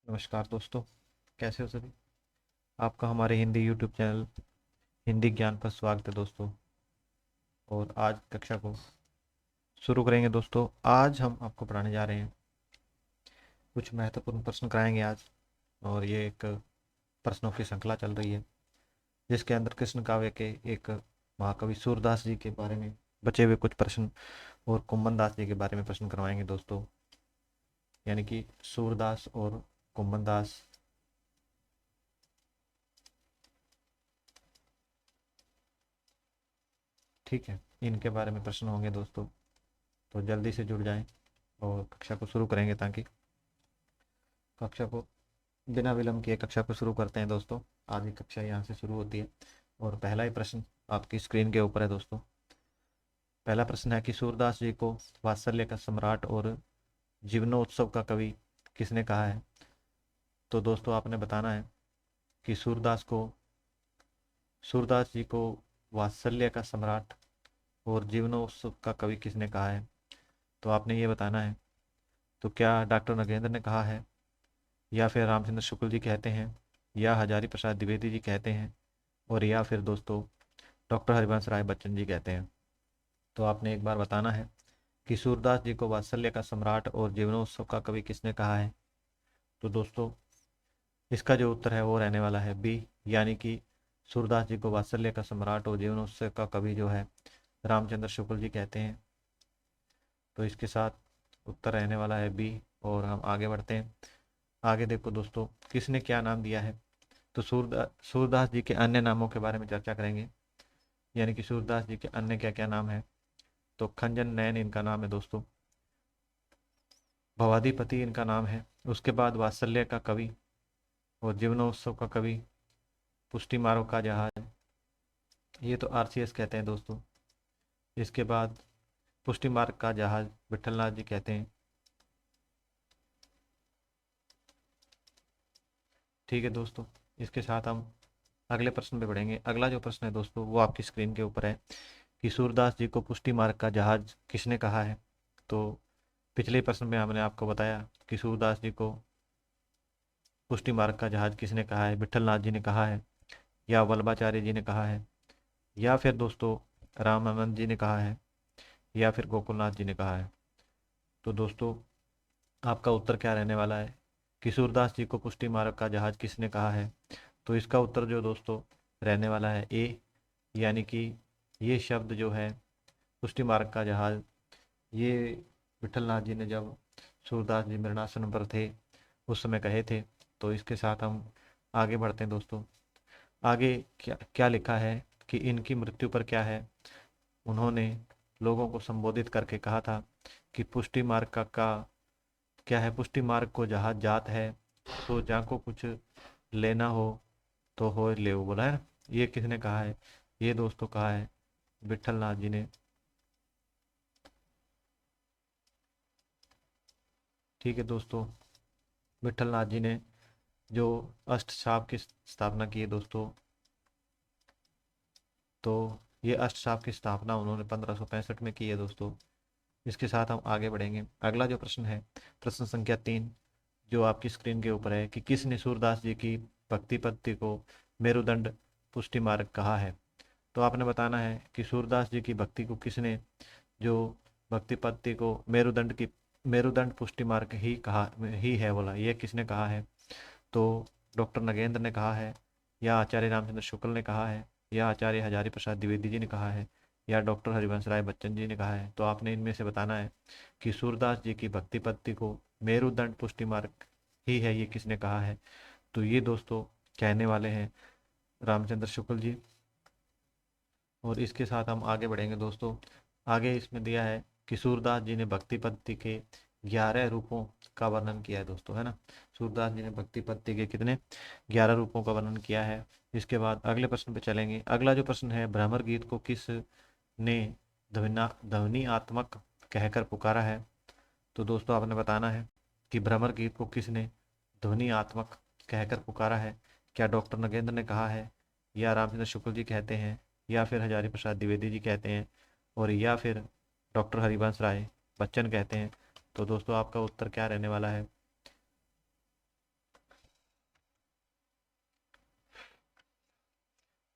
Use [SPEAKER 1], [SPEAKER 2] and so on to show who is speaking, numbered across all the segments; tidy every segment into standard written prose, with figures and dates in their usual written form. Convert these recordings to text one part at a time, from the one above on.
[SPEAKER 1] नमस्कार दोस्तों। कैसे हो सभी। आपका हमारे हिंदी यूट्यूब चैनल हिंदी ज्ञान पर स्वागत है दोस्तों। और आज कक्षा को शुरू करेंगे दोस्तों। आज हम आपको पढ़ाने जा रहे हैं, कुछ महत्वपूर्ण प्रश्न कराएंगे आज। और ये एक प्रश्नों की श्रृंखला चल रही है, जिसके अंदर कृष्ण काव्य के एक महाकवि सूरदास जी के बारे में बचे हुए कुछ प्रश्न और कुम्मन दास जी के बारे में प्रश्न करवाएंगे दोस्तों। यानी कि सूरदास और कुम्मन दास, ठीक है, इनके बारे में प्रश्न होंगे दोस्तों। तो जल्दी से जुड़ जाएं और कक्षा को शुरू करेंगे, ताकि कक्षा को बिना विलंब किए कक्षा को शुरू करते हैं दोस्तों। आज की कक्षा यहाँ से शुरू होती है और पहला ही प्रश्न आपकी स्क्रीन के ऊपर है दोस्तों। पहला प्रश्न है कि सूरदास जी को वात्सल्य का सम्राट और जीवनोत्सव का कवि किसने कहा है। तो दोस्तों आपने बताना है कि सूरदास जी को वात्सल्य का सम्राट और जीवनोत्सव का कवि किसने कहा है। तो आपने ये बताना है। तो क्या डॉक्टर नगेंद्र ने कहा है, या फिर रामचंद्र शुक्ल जी कहते हैं, या हजारी प्रसाद द्विवेदी जी कहते हैं, और या फिर दोस्तों डॉक्टर हरिवंश राय बच्चन जी कहते हैं। तो आपने एक बार बताना है कि सूरदास जी को वात्सल्य का सम्राट और जीवनोत्सव का कवि किसने कहा है। तो दोस्तों इसका जो उत्तर है वो रहने वाला है बी, यानी कि सूरदास जी को वात्सल्य का सम्राट और जीवनोत्सव का कवि जो है रामचंद्र शुक्ल जी कहते हैं। तो इसके साथ उत्तर रहने वाला है बी। और हम आगे बढ़ते हैं। आगे देखो दोस्तों, किसने क्या नाम दिया है। तो सूरदास जी के अन्य नामों के बारे में चर्चा करेंगे, यानी कि सूरदास जी के अन्य क्या क्या नाम है। तो खंजन नयन इनका नाम है दोस्तों, भवादीपति इनका नाम है। उसके बाद वात्सल्य का कवि और जीवनोत्सव का कवि पुष्टि मार्ग का जहाज, ये तो आरसीएस कहते हैं दोस्तों। इसके बाद पुष्टि मार्ग का जहाज विठलनाथ जी कहते हैं। ठीक है दोस्तों, इसके साथ हम अगले प्रश्न पे बढ़ेंगे। अगला जो प्रश्न है दोस्तों वो आपकी स्क्रीन के ऊपर है कि सूरदास जी को पुष्टि मार्ग का जहाज किसने कहा है। तो पिछले प्रश्न में हमने आपको बताया कि सूरदास जी को पुष्टि मार्ग का जहाज किसने कहा है, विठलनाथ जी ने कहा है, या वल्लभाचार्य जी ने कहा है, या फिर दोस्तों रामानंद जी ने कहा है, या फिर गोकुलनाथ जी ने कहा है। तो दोस्तों आपका उत्तर क्या रहने वाला है कि सूरदास जी को पुष्टि मार्ग का जहाज किसने कहा है। तो इसका उत्तर जो दोस्तों रहने वाला है ए, यानी कि ये शब्द जो है पुष्टि मार्ग का जहाज, ये विठलनाथ जी ने जब सूरदास जी मरणासन पर थे उस समय कहे थे। तो इसके साथ हम आगे बढ़ते हैं दोस्तों। आगे क्या क्या लिखा है कि इनकी मृत्यु पर क्या है। उन्होंने लोगों को संबोधित करके कहा था कि पुष्टि मार्ग का क्या है, पुष्टि मार्ग को जहाज जात है, तो जाको कुछ लेना हो तो हो ले बोला है ना। ये किसने कहा है, ये दोस्तों कहा है विठलनाथ जी ने। ठीक है दोस्तों, विठलनाथ जी ने जो अष्टसाप की स्थापना की है दोस्तों, तो ये अष्टसाप की स्थापना उन्होंने 1565 में की है दोस्तों। इसके साथ हम आगे बढ़ेंगे। अगला जो प्रश्न है, प्रश्न संख्या 3, जो आपकी स्क्रीन के ऊपर है कि किसने सूरदास जी की भक्ति पद्धति को मेरुदंड पुष्टि मार्ग कहा है। तो आपने बताना है कि सूरदास जी की भक्ति को किसने, जो भक्ति पद्धति को मेरुदंड पुष्टि मार्ग ही कहा ही है बोला, ये किसने कहा है। तो डॉक्टर नगेंद्र ने कहा है, या आचार्य रामचंद्र शुक्ल ने कहा है, या आचार्य हजारी प्रसाद द्विवेदी जी ने कहा है, या डॉक्टर हरिवंश राय बच्चन जी ने कहा है। तो आपने इनमें से बताना है कि सूरदास जी की भक्ति पद्धति को मेरुदंड पुष्टि मार्ग ही है, ये किसने कहा है। तो ये दोस्तों कहने वाले हैं रामचंद्र शुक्ल जी। और इसके साथ हम आगे बढ़ेंगे दोस्तों। आगे इसमें दिया है कि सूरदास जी ने भक्ति पद्धति के 11 रूपों का वर्णन किया है दोस्तों, है ना। सूरदास जी ने भक्ति पद्धति के कितने 11 रूपों का वर्णन किया है। इसके बाद अगले प्रश्न पे चलेंगे। अगला जो प्रश्न है, भ्रमर गीत को किस ने ध्वनियात्मक कहकर पुकारा है। तो दोस्तों आपने बताना है कि भ्रमर गीत को किसने ध्वनियात्मक कहकर पुकारा है। क्या डॉक्टर नगेंद्र ने कहा है, या रामचंद्र शुक्ल जी कहते हैं, या फिर हजारी प्रसाद द्विवेदी जी कहते हैं, और या फिर डॉक्टर हरिवंश राय बच्चन कहते हैं। तो दोस्तों आपका उत्तर क्या रहने वाला है।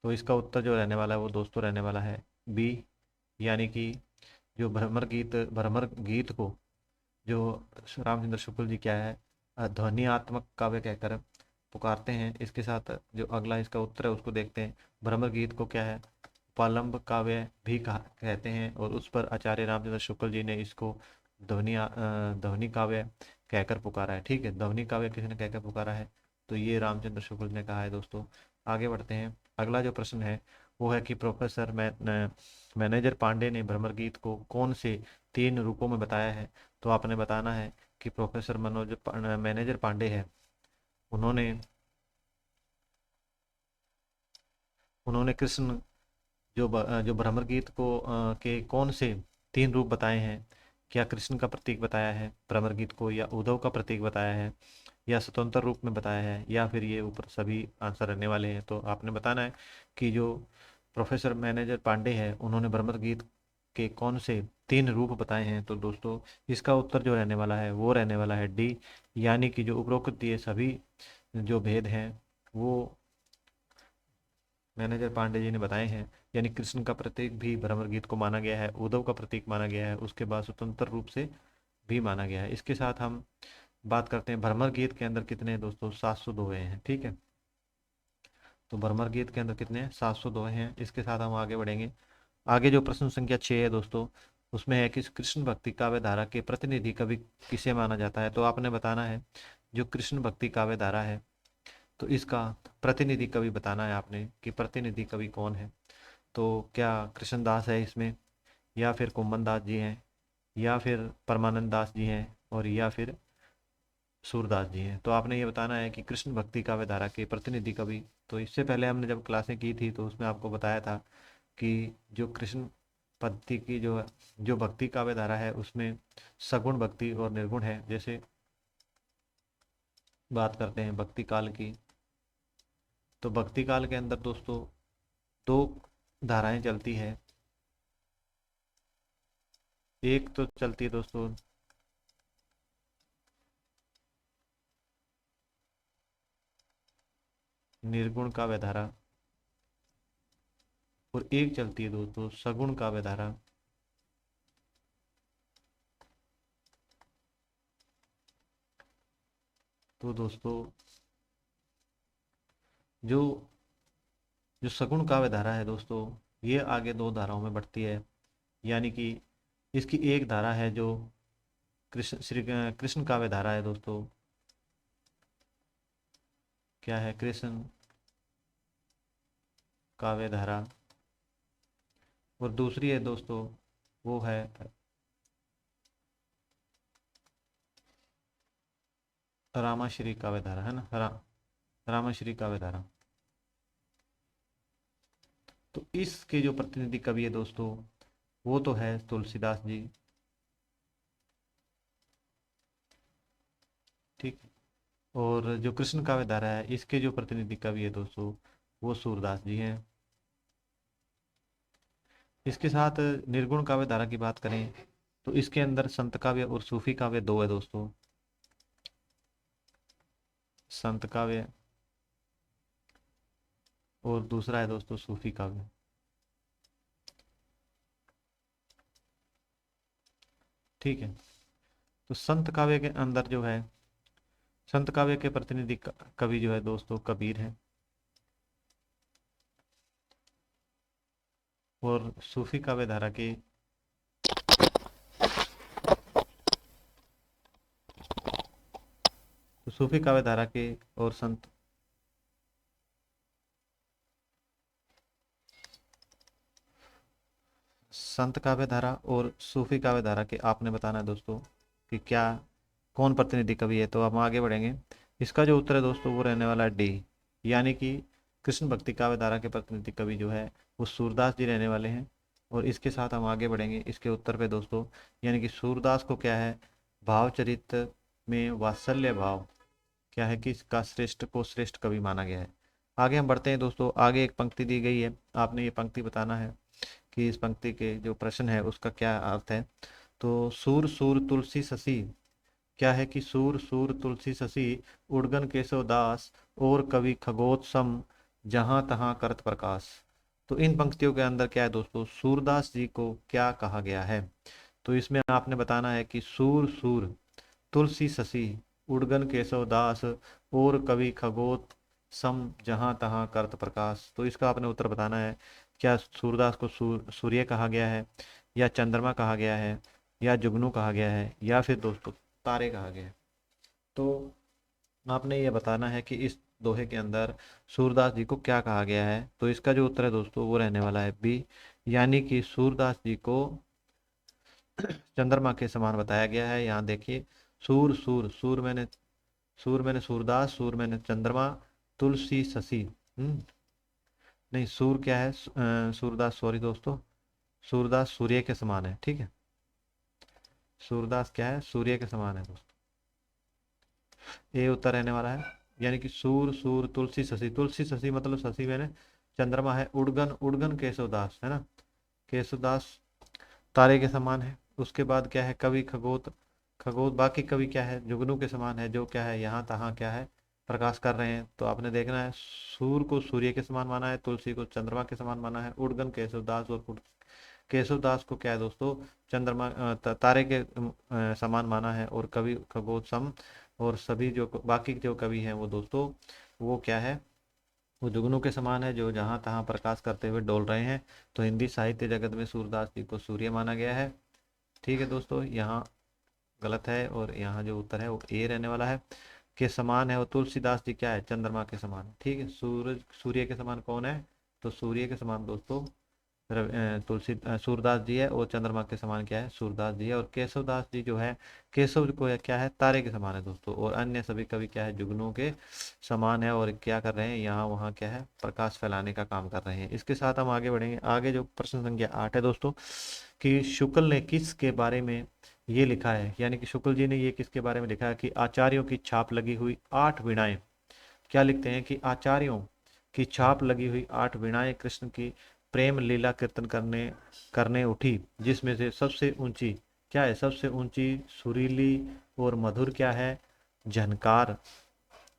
[SPEAKER 1] तो इसका उत्तर जो रहने वाला है वो दोस्तों रहने वाला है बी, यानी कि जो भ्रमर गीत को जो रामचंद्र शुक्ल जी क्या है ध्वनियात्मक काव्य कहकर पुकारते हैं। इसके साथ जो अगला इसका उत्तर है उसको देखते हैं। भ्रमर गीत को क्या है उपालंब काव्य भी कहा कहते हैं, और उस पर आचार्य रामचंद्र शुक्ल जी ने इसको ध्वनि काव्य कहकर पुकारा है। ठीक है, ध्वनि काव्य किसने कहकर पुकारा है, तो ये रामचंद्र शुक्ल ने कहा है दोस्तों। आगे बढ़ते हैं। अगला जो प्रश्न है वो है कि प्रोफेसर मैनेजर पांडे ने भ्रमर गीत को कौन से 3 रूपों में बताया है। तो आपने बताना है कि प्रोफेसर मैनेजर पांडे है, उन्होंने उन्होंने कृष्ण जो भ्रमर गीत को के कौन से 3 रूप बताए हैं। क्या कृष्ण का प्रतीक बताया है भ्रमर गीत को, या उद्धव का प्रतीक बताया है, या स्वतंत्र रूप में बताया है, या फिर ये ऊपर सभी आंसर रहने वाले हैं। तो आपने बताना है कि जो प्रोफेसर मैनेजर पांडे हैं उन्होंने भ्रमर गीत के कौन से 3 रूप बताए हैं। तो दोस्तों इसका उत्तर जो रहने वाला है वो रहने वाला है डी, यानी कि जो उपरोक्त ये सभी जो भेद हैं वो मैनेजर पांडे जी ने बताए हैं। यानी कृष्ण का प्रतीक भी भ्रमर गीत को माना गया है, उद्धव का प्रतीक माना गया है, उसके बाद स्वतंत्र रूप से भी माना गया है। इसके साथ हम बात करते हैं भ्रमर गीत के अंदर कितने हैं दोस्तों, 700 दोहे हैं। ठीक है, तो भ्रमर गीत के अंदर कितने हैं, 700 दोहे हैं। इसके साथ हम आगे बढ़ेंगे। आगे जो प्रश्न संख्या 6 है दोस्तों, उसमें है कि कृष्ण भक्ति काव्य धारा के प्रतिनिधि कवि किसे माना जाता है। तो आपने बताना है जो कृष्ण भक्ति काव्य धारा है तो इसका प्रतिनिधि कवि बताना है आपने कि प्रतिनिधि कवि कौन है। तो क्या कृष्णदास है इसमें, या फिर कुम्मन दास जी हैं, या फिर परमानंद दास जी हैं, और या फिर सूरदास जी हैं। तो आपने ये बताना है कि कृष्ण भक्ति काव्य धारा के प्रतिनिधि कवि। तो इससे पहले हमने जब क्लासें की थी तो उसमें आपको बताया था कि जो कृष्ण पद्धति की जो भक्ति काव्य धारा है उसमें सगुण भक्ति और निर्गुण है। जैसे बात करते हैं भक्ति काल की, तो भक्ति काल के अंदर दोस्तों 2 धाराएं चलती है। एक तो चलती है दोस्तों निर्गुण काव्य धारा, और एक चलती है दोस्तों सगुण काव्य धारा। तो दोस्तों जो जो सगुण काव्य धारा है दोस्तों ये आगे 2 धाराओं में बढ़ती है। यानी कि इसकी एक धारा है जो कृष्ण काव्य धारा है दोस्तों, क्या है कृष्ण काव्य धारा, और दूसरी है दोस्तों वो है रामाश्री काव्य धारा, है ना, रामाश्री काव्य धारा। तो इसके जो प्रतिनिधि कवि है दोस्तों वो तो है तुलसीदास जी। ठीक, और जो कृष्ण काव्य धारा है इसके जो प्रतिनिधि कवि है दोस्तों वो सूरदास जी हैं। इसके साथ निर्गुण काव्य धारा की बात करें तो इसके अंदर संत काव्य और सूफी काव्य 2 है दोस्तों, संत काव्य और दूसरा है दोस्तों सूफी काव्य। ठीक है, तो संत काव्य के अंदर जो है संत काव्य के प्रतिनिधि कवि जो है दोस्तों कबीर है, और सूफी काव्य धारा के सूफी काव्य धारा के और संत काव्य धारा और सूफी काव्य धारा के आपने बताना है दोस्तों कि क्या कौन प्रतिनिधि कवि है। तो हम आगे बढ़ेंगे। इसका जो उत्तर है दोस्तों वो रहने वाला है डी, यानी कि कृष्ण भक्ति काव्य धारा के प्रतिनिधि कवि जो है वो सूरदास जी रहने वाले हैं। और इसके साथ हम आगे बढ़ेंगे इसके उत्तर पे दोस्तों, यानी कि सूरदास को क्या है भावचरित में वात्सल्य भाव क्या है कि इसका श्रेष्ठ कवि माना गया है। आगे हम बढ़ते हैं दोस्तों। आगे एक पंक्ति दी गई है, आपने ये पंक्ति बताना है कि इस पंक्ति के जो प्रश्न है उसका क्या अर्थ है। तो सूर सूर तुलसी ससी, क्या है कि सूर सूर तुलसी ससी उड़गन केशव दास और कवि खगोत्सम जहां तहां करत प्रकाश। तो इन पंक्तियों के अंदर क्या है दोस्तों, सूरदास जी को क्या कहा गया है। तो इसमें आपने बताना है कि सूर सूर तुलसी ससी उड़गन केशव दास और कवि खगोत सम जहां तहां करत प्रकाश। तो इसका आपने उत्तर बताना है, क्या सूरदास को सूर्य कहा गया है, या चंद्रमा कहा गया है, या जुगनू कहा गया है, या फिर दोस्तों तारे कहा गया है। तो आपने ये बताना है कि इस दोहे के अंदर सूरदास जी को क्या कहा गया है। तो इसका जो उत्तर है दोस्तों वो रहने वाला है बी, यानी कि सूरदास जी को चंद्रमा के समान बताया गया है। यहाँ देखिए, सूर सूर सूर मैंने सूरदास, सूर मैंने चंद्रमा, तुलसी शशि। नहीं, सूर क्या है, सूरदास, सॉरी दोस्तों, सूरदास सूर्य के समान है, ठीक है। सूरदास क्या है, सूर्य के समान है दोस्तों, ये उत्तर रहने वाला है। यानी कि सूर सूर तुलसी शशि, तुलसी शशि मतलब शशि मैंने चंद्रमा है, उड़गन उड़गन केशवदास है ना, केशवदास तारे के समान है। उसके बाद क्या है, कवि खगोत, खगोत बाकी कवि क्या है, जुगनू के समान है, जो क्या है यहाँ तहाँ क्या है प्रकाश कर रहे हैं। तो आपने देखना है, सूर को सूर्य के समान माना है, तुलसी को चंद्रमा के समान माना है, उड़गन केशवदास और केशवदास को क्या है दोस्तों, चंद्रमा तारे के समान माना है, और कवि खगोत सम और सभी जो बाकी जो कवि हैं वो दोस्तों वो क्या है, वो जुगनू के समान है, जो जहां तहां प्रकाश करते हुए डोल रहे हैं। तो हिंदी साहित्य जगत में सूरदास जी को सूर्य माना गया है। ठीक है दोस्तों, यहाँ गलत है, और यहाँ जो उत्तर है वो ए रहने वाला है, के समान है। और तुलसीदास जी क्या है, चंद्रमा के समान। ठीक है, सूरज सूर्य के समान कौन है, तो सूर्य के समान दोस्तों सूरदास जी है, और चंद्रमा के समान क्या है, सूरदास जी है। और केशवदास जी जो है, केशव को क्या है, तारे के समान है दोस्तों। और अन्य सभी कवि क्या है, जुगनू के समान है, और क्या कर रहे हैं, यहाँ वहाँ क्या है, प्रकाश फैलाने का काम कर रहे हैं। इसके साथ हम आगे बढ़ेंगे। आगे जो प्रश्न संख्या 8 है दोस्तों, कि शुक्ल ने किसके बारे में ये लिखा है, यानी कि शुक्ल जी ने ये किसके बारे में लिखा है, कि आचार्यों की छाप लगी हुई 8 वीणाएं। क्या लिखते हैं कि आचार्यों की छाप लगी हुई 8 वीणाएं कृष्ण की प्रेम लीला कीर्तन करने करने उठी, जिसमें से सबसे ऊंची क्या है, सबसे ऊंची सुरीली और मधुर क्या है, झनकार।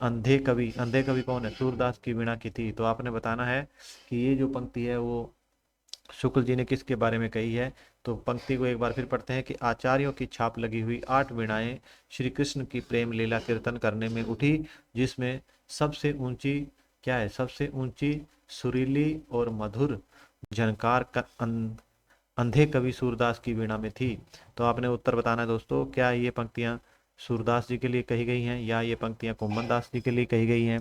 [SPEAKER 1] अंधे कवि कौन है, सूरदास की वीणा की थी। तो आपने बताना है कि ये जो पंक्ति है वो शुक्ल जी ने किसके बारे में कही है। तो पंक्ति को एक बार फिर पढ़ते हैं, कि आचार्यों की छाप लगी हुई 8 वीणाएं श्री कृष्ण की प्रेम लीला कीर्तन करने में उठी, जिसमें सबसे ऊंची क्या है, सबसे ऊंची सुरीली और मधुर झनकार का अंधे कवि सूरदास की वीणा में थी। तो आपने उत्तर बताना है दोस्तों, क्या ये पंक्तियां सूरदास जी के लिए कही गई हैं, या ये पंक्तियां कुंभन दास जी के लिए कही गई हैं,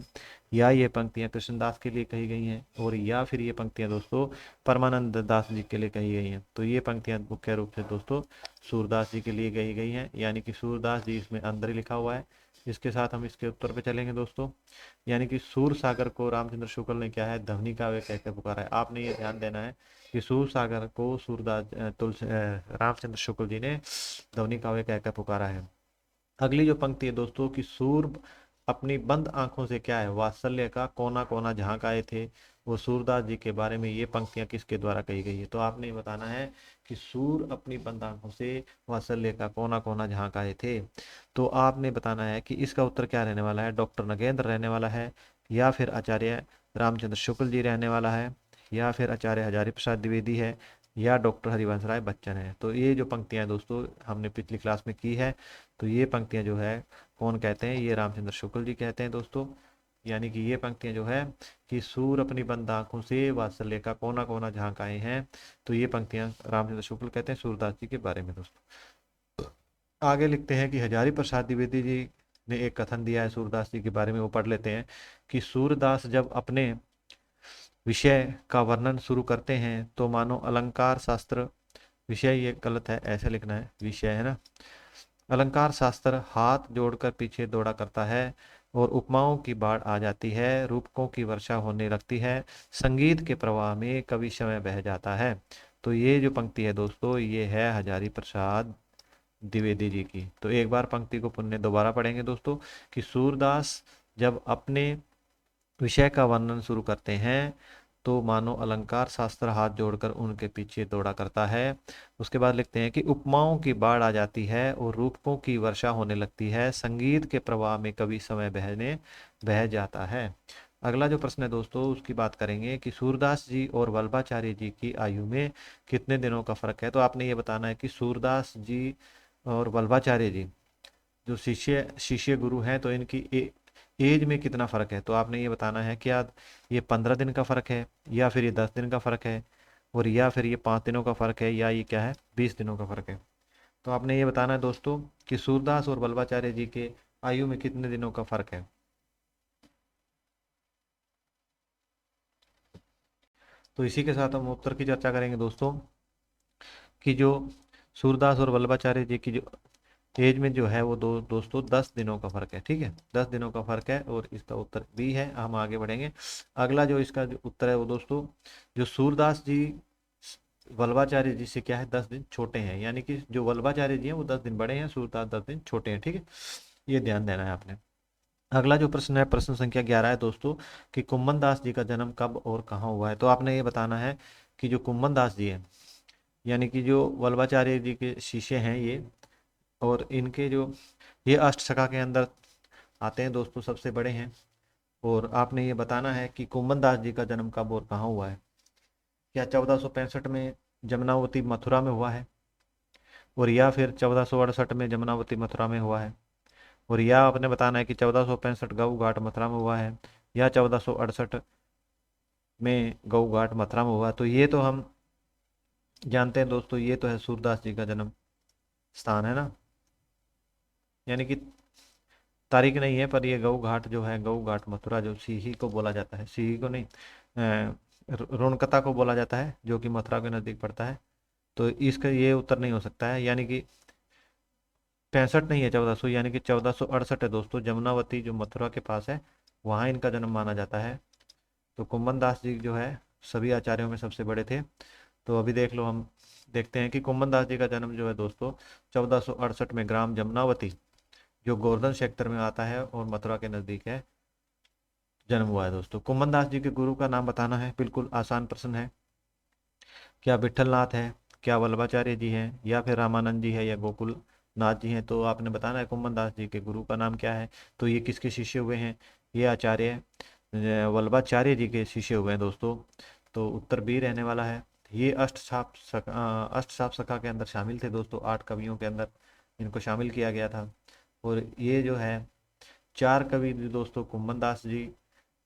[SPEAKER 1] या ये पंक्तियां कृष्णदास के लिए कही गई हैं, और या फिर ये पंक्तियां दोस्तों परमानंद दास जी के लिए कही गई हैं। तो ये पंक्तियां मुख्य रूप से दोस्तों सूरदास जी के लिए कही गई हैं, यानी कि सूरदास जी इसमें अंदर ही लिखा हुआ है। इसके साथ हम इसके उत्तर पे चलेंगे दोस्तों, यानी कि सूर सागर को रामचंद्र शुक्ल ने क्या है, ध्वनि काव्य कहकर पुकारा है। आपने ये ध्यान देना है कि सूर सागर को सूरदास तुलसी रामचंद्र शुक्ल जी ने ध्वनि काव्य कहकर पुकारा है। अगली जो पंक्ति है दोस्तों, कि सूर अपनी बंद आंखों से क्या है, वात्सल्य का कोना कोना झांक आए थे। वो सूरदास जी के बारे में ये पंक्तियां किसके द्वारा कही गई है। तो आपने बताना है कि सूर अपनी बंद आंखों से वात्सल्य का कोना कोना झांक आए थे। तो आपने बताना है कि इसका उत्तर क्या रहने वाला है, डॉक्टर नगेंद्र रहने वाला है, या फिर आचार्य रामचंद्र शुक्ल जी रहने वाला है, या फिर आचार्य हजारी प्रसाद द्विवेदी है, या डॉक्टर हरिवंश राय बच्चन है। तो ये जो पंक्तियां दोस्तों हमने पिछली क्लास में की है, तो ये पंक्तियां जो है कौन कहते हैं, ये रामचंद्र शुक्ल जी कहते हैं दोस्तों। यानी कि ये पंक्तियां जो है, कि सूर अपनी बंद आंखों से वात्सल्य का कोना कोना झांक आए हैं, तो ये पंक्तियां रामचंद्र शुक्ल कहते हैं सूरदास जी के बारे में दोस्तों। आगे लिखते हैं कि हजारी प्रसाद द्विवेदी जी ने एक कथन दिया है सूरदास जी के बारे में, वो पढ़ लेते हैं, कि सूरदास जब अपने विषय का वर्णन शुरू करते हैं तो मानो अलंकार शास्त्र, विषय ये गलत है, ऐसे लिखना है, विषय है ना, अलंकार शास्त्र हाथ जोड़कर पीछे दौड़ा करता है, और उपमाओं की बाढ़ आ जाती है, रूपकों की वर्षा होने लगती है, संगीत के प्रवाह में कवि समय बह जाता है। तो ये जो पंक्ति है दोस्तों, ये है हजारी प्रसाद द्विवेदी जी की। तो एक बार पंक्ति को पुनः दोबारा पढ़ेंगे दोस्तों, कि सूरदास जब अपने विषय का वर्णन शुरू करते हैं तो मानो अलंकार शास्त्र हाथ जोड़कर उनके पीछे दौड़ा करता है। उसके बाद लिखते हैं कि उपमाओं की बाढ़ आ जाती है और रूपकों की वर्षा होने लगती है, संगीत के प्रवाह में कवि समय बह जाता है। अगला जो प्रश्न है दोस्तों उसकी बात करेंगे कि सूरदास जी और वल्लभाचार्य जी की आयु में कितने दिनों का फर्क है। तो आपने ये बताना है कि सूरदास जी और वल्लभाचार्य जी जो शिष्य शिष्य गुरु हैं तो इनकी एज में कितना फर्क है। तो आपने ये बताना है क्या ये 15 दिन का फर्क है, या फिर ये 10 दिन का फर्क है, और या फिर ये 5 दिनों का फर्क है, या ये क्या है 20 दिनों का फर्क है। तो आपने ये बताना है दोस्तों कि सूरदास और वल्लभाचार्य जी के आयु में कितने दिनों का फर्क है। तो इसी के साथ हम उत्तर की चर्चा करेंगे दोस्तों कि जो सूरदास और वल्लभाचार्य जी की जो एज में जो है वो दोस्तों 10 दिनों का फर्क है। ठीक है, 10 दिनों का फर्क है और इसका उत्तर बी है। हम आगे बढ़ेंगे। अगला जो इसका जो उत्तर है वो दोस्तों जो सूरदास जी वल्लभाचार्य जी से क्या है 10 दिन छोटे हैं, यानी कि जो वल्लभाचार्य जी हैं वो 10 दिन बड़े हैं, सूरदास 10 दिन छोटे हैं। ठीक है, ये ध्यान देना है आपने। अगला जो प्रश्न है प्रश्न संख्या 11 है दोस्तों कि कुम्मन दास जी का जन्म कब और कहाँ हुआ है। तो आपने ये बताना है कि जो कुम्मन दास जी हैं यानी कि जो वल्लभाचार्य जी के शिष्य हैं ये, और इनके जो ये अष्ट सखा के अंदर आते हैं दोस्तों, सबसे बड़े हैं। और आपने ये बताना है कि कुम्मन दास जी का जन्म कब और कहाँ हुआ है। क्या 1465 में जमुनावती मथुरा में हुआ है, और या फिर 1468 में जमुनावती मथुरा में हुआ है, और या आपने बताना है कि 1465 गऊ घाट मथुरा में हुआ है, या 1468 में गऊ घाट मथुरा में हुआ। तो ये तो हम जानते हैं दोस्तों, ये तो है सूरदास जी का जन्म स्थान है ना, यानी कि तारीख नहीं है, पर ये गऊ घाट जो है गऊ घाट मथुरा जो सीही को बोला जाता है, सीही को नहीं रोनकता को बोला जाता है जो कि मथुरा के नज़दीक पड़ता है। तो इसका ये उत्तर नहीं हो सकता है, यानी कि 65 नहीं है 1400, यानी कि 1468 है दोस्तों। जमुनावती जो मथुरा के पास है वहाँ इनका जन्म माना जाता है। तो कुम्मन दास जी जो है सभी आचार्यों में सबसे बड़े थे। तो अभी देख लो, हम देखते हैं कि कुम्मन दास जी का जन्म जो है दोस्तों 1468 में ग्राम जमुनावती जो गोवर्धन क्षेत्र में आता है और मथुरा के नज़दीक है जन्म हुआ है दोस्तों। कुम्मन दास जी के गुरु का नाम बताना है, बिल्कुल आसान प्रश्न है। क्या विठलनाथ है, क्या वल्लभाचार्य जी हैं, या फिर रामानंद जी है, या गोकुल नाथ जी हैं। तो आपने बताना है कुम्मन दास जी के गुरु का नाम क्या है। तो ये किसके शिष्य हुए हैं, ये आचार्य वल्लभाचार्य जी के शिष्य हुए हैं दोस्तों। तो उत्तर बी रहने वाला है। ये अष्ट साप सखा के अंदर शामिल थे दोस्तों, 8 कवियों के अंदर इनको शामिल किया गया था। और ये जो है 4 कवि दोस्तों कुम्मन दास जी,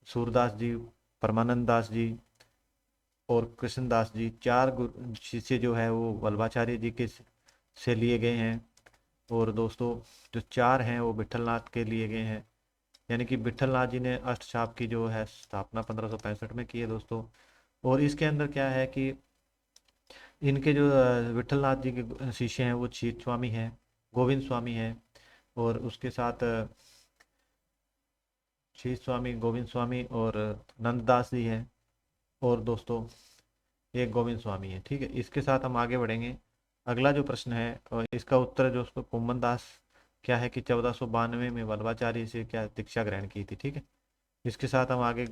[SPEAKER 1] सूरदास जी, परमानंद दास जी और कृष्णदास जी, 4 शिष्य जो है वो वल्लभाचार्य जी के से लिए गए हैं। और दोस्तों जो 4 हैं वो विठलनाथ के लिए गए हैं, यानी कि विठलनाथ जी ने अष्टछाप की जो है स्थापना 1565 में की है दोस्तों। और इसके अंदर क्या है कि इनके जो विठलनाथ जी के शिष्य हैं वो चीत स्वामी हैं, गोविंद स्वामी हैं, और उसके साथ चीत स्वामी, गोविंद स्वामी और नंददास जी हैं, और दोस्तों एक गोविंद स्वामी है। ठीक है, इसके साथ हम आगे बढ़ेंगे। अगला जो प्रश्न है और इसका उत्तर जो उसको कुम्मन दास क्या है कि 1492 में वल्लभाचार्य से क्या दीक्षा ग्रहण की थी। ठीक है, इसके साथ हम आगे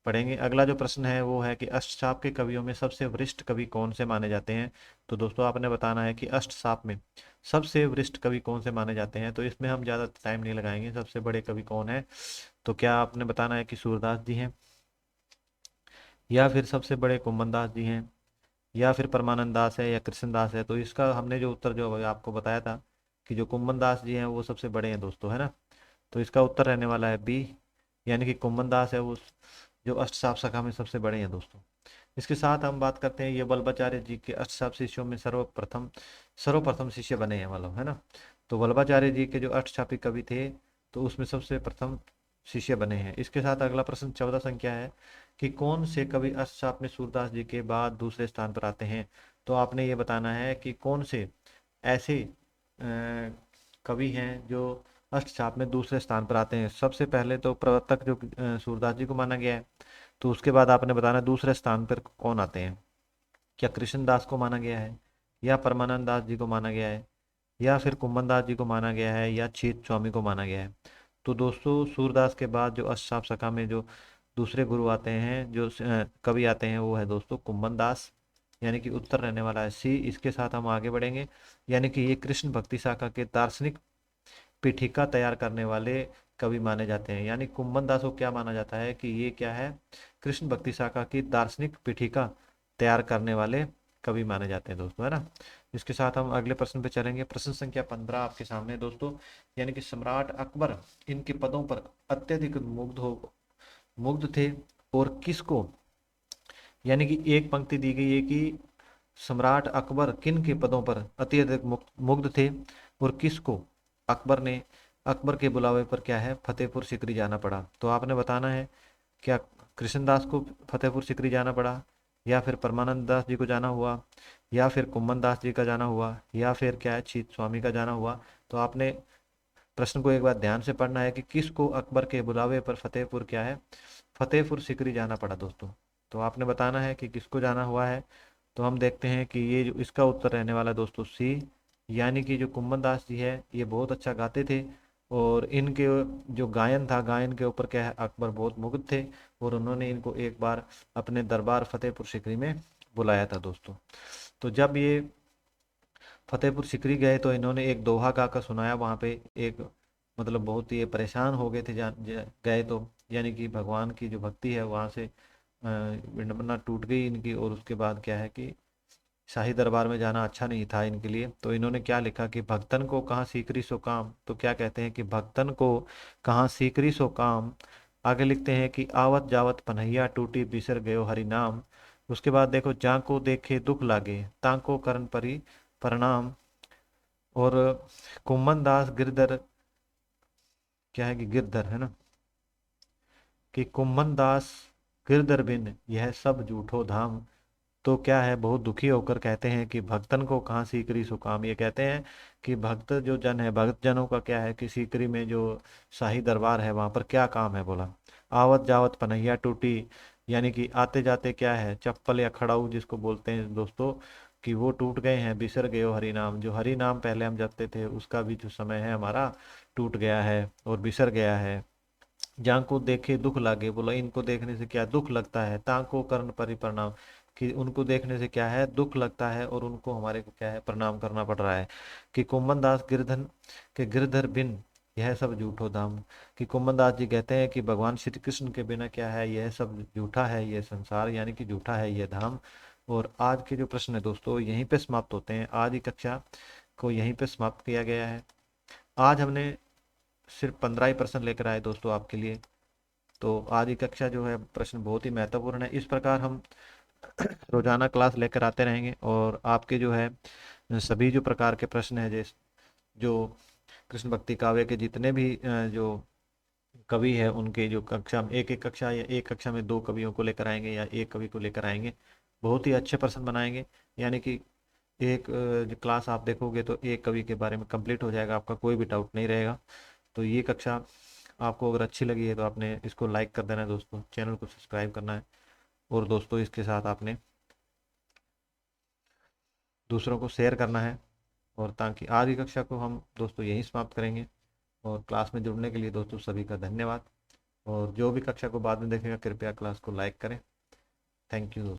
[SPEAKER 1] पढ़ेंगे। अगला जो प्रश्न है वो है कि अष्टसाप के कवियों में सबसे वरिष्ठ कवि कौन से माने जाते हैं। तो दोस्तों आपने बताना है कि अष्टसाप में सबसे वरिष्ठ कवि कौन से माने जाते हैं। तो इसमें हम ज़्यादा टाइम नहीं लगाएंगे, सबसे बड़े कवि कौन है। तो क्या आपने बताना है कि सूरदास जी हैं, या फिर सबसे बड़े कुम्मन दास जी हैं, या फिर परमानंद दास है, या कृष्णदास है। तो इसका हमने जो उत्तर जो अभी आपको बताया था कि जो कुम्मन दास जी हैं वो सबसे बड़े हैं दोस्तों, है ना। तो इसका उत्तर रहने वाला है बी, यानी कि कुम्मन दास है वो जो अष्टसाप शाखा में सबसे बड़े हैं दोस्तों। इसके साथ हम बात करते हैं ये वल्लभाचार्य जी के अष्टसाप शिष्यों में सर्वप्रथम सर्वप्रथम शिष्य बने हैं मतलब, है ना। तो वल्लभाचार्य जी के जो अष्टसापी कवि थे तो उसमें सबसे प्रथम शिष्य बने हैं। इसके साथ अगला प्रश्न 14 संख्या है कि कौन से कवि अष्टसाप में सूरदास जी के बाद दूसरे स्थान पर आते हैं। तो आपने ये बताना है कि कौन से ऐसे कवि हैं जो अष्टचाप में दूसरे स्थान पर आते हैं। सबसे पहले तो प्रवर्तक जो सूरदास जी को माना गया है, तो उसके बाद आपने बताना दूसरे स्थान पर कौन आते हैं। क्या कृष्णदास को माना गया है, या परमानंद दास जी को माना गया है, या फिर कुम्मन दास जी को माना गया है, या छीत स्वामी को माना गया है। तो दोस्तों सूरदास के बाद जो अष्टचाप शाखा में जो दूसरे गुरु आते हैं, जो कवि आते हैं, वो है दोस्तों कुम्मन दास, यानी कि उत्तर रहने वाला है सी। इसके साथ हम आगे बढ़ेंगे, यानी कि ये कृष्ण भक्ति शाखा के दार्शनिक पीठिका तैयार करने वाले कवि माने जाते हैं। यानी कुम्भन दास को क्या माना जाता है कि ये क्या है, कृष्ण भक्ति शाखा की दार्शनिक पीठिका तैयार करने वाले कवि माने जाते हैं दोस्तों, है ना। इसके साथ हम अगले प्रश्न पे चलेंगे। प्रश्न संख्या 15 आपके सामने है दोस्तों। यानी कि सम्राट अकबर इनके पदों पर अत्यधिक मुग्ध थे और किसको, यानी कि एक पंक्ति दी गई है कि सम्राट अकबर किन के पदों पर अत्यधिक मुग्ध थे और किसको अकबर ने अकबर के बुलावे पर क्या है फतेहपुर सीकरी जाना पड़ा। तो आपने बताना है क्या कृष्णदास को फतेहपुर सीकरी जाना पड़ा, या फिर परमानंद दास जी को जाना हुआ, या फिर कुम्मन दास जी का जाना हुआ, या फिर क्या है छीत स्वामी का जाना हुआ। तो आपने प्रश्न को एक बार ध्यान से पढ़ना है कि किसको अकबर के बुलावे पर फतेहपुर क्या है फतेहपुर सीकरी जाना पड़ा दोस्तों। तो आपने बताना है कि किसको जाना हुआ है। तो हम देखते हैं कि ये जो इसका उत्तर रहने वाला है दोस्तों सी, यानी कि जो कुम्मन दास जी है ये बहुत अच्छा गाते थे और इनके जो गायन था गायन के ऊपर क्या है अकबर बहुत मुग्ध थे और उन्होंने इनको एक बार अपने दरबार फतेहपुर सीकरी में बुलाया था दोस्तों। तो जब ये फतेहपुर सीकरी गए तो इन्होंने एक दोहा गाकर सुनाया वहाँ पे। एक मतलब बहुत ही परेशान हो गए थे गए तो, यानी कि भगवान की जो भक्ति है वहाँ से विडंबना टूट गई इनकी, और उसके बाद क्या है कि शाही दरबार में जाना अच्छा नहीं था इनके लिए। तो इन्होंने क्या लिखा कि भक्तन को कहाँ सीकरी सो काम। तो क्या कहते हैं कि भक्तन को कहाँ सीकरी सो काम। आगे लिखते हैं कि आवत जावत पन्हैया टूटी बिसर गयो हरि नाम। उसके बाद देखो जाको देखे दुख लागे ताको करण परी प्रणाम। और कुम्मन दास गिरधर, क्या है कि गिरधर है ना, कि कुम्मन दास गिरधर बिन यह सब झूठो धाम। तो क्या है बहुत दुखी होकर कहते हैं कि भक्तन को कहाँ सीकरी सुकाम। ये कहते हैं कि भक्त जो जन है भक्त जनों का क्या है कि सीकरी में जो शाही दरबार है वहां पर क्या काम है। बोला आवत जावत पनैया टूटी, यानी कि आते जाते क्या है चप्पल या खड़ाऊ जिसको बोलते हैं दोस्तों, कि वो टूट गए हैं। बिसर गए हो हरि नाम, जो हरि नाम पहले हम जपते थे उसका भी जो समय है हमारा टूट गया है और बिसर गया है। जहाँ को देखे दुख लागे, बोला इनको देखने से क्या दुख लगता है। ताको कर्ण परिप्रणाम, कि उनको देखने से क्या है दुख लगता है और उनको हमारे को क्या है प्रणाम करना पड़ रहा है। कि कुम्मन दास गिरधन के गिरधर बिन यह सब झूठो धाम, कि कुम्मन दास जी कहते हैं कि भगवान श्री कृष्ण के बिना क्या है यह सब झूठा है ये संसार, यानी कि झूठा है ये धाम। और आज के जो प्रश्न है दोस्तों यहीं पे समाप्त होते हैं। आज की कक्षा को यहीं पे समाप्त किया गया है। आज हमने सिर्फ 15 ही प्रश्न लेकर आए दोस्तों आपके लिए। तो आज की कक्षा जो है प्रश्न बहुत ही महत्वपूर्ण है। इस प्रकार हम रोजाना क्लास लेकर आते रहेंगे और आपके जो है सभी जो प्रकार के प्रश्न है जैसे जो कृष्ण भक्ति काव्य के जितने भी जो कवि है उनके जो कक्षा में एक एक कक्षा या एक कक्षा में दो कवियों को लेकर आएंगे या एक कवि को लेकर आएंगे, बहुत ही अच्छे प्रश्न बनाएंगे। यानी कि एक जो क्लास आप देखोगे तो एक कवि के बारे में कंप्लीट हो जाएगा, आपका कोई भी डाउट नहीं रहेगा। तो ये कक्षा आपको अगर अच्छी लगी है तो आपने इसको लाइक कर देना है दोस्तों, चैनल को सब्सक्राइब करना है और दोस्तों इसके साथ आपने दूसरों को शेयर करना है। और ताकि आज की कक्षा को हम दोस्तों यहीं समाप्त करेंगे। और क्लास में जुड़ने के लिए दोस्तों सभी का धन्यवाद। और जो भी कक्षा को बाद में देखेगा कृपया क्लास को लाइक करें। थैंक यू दोस्तों।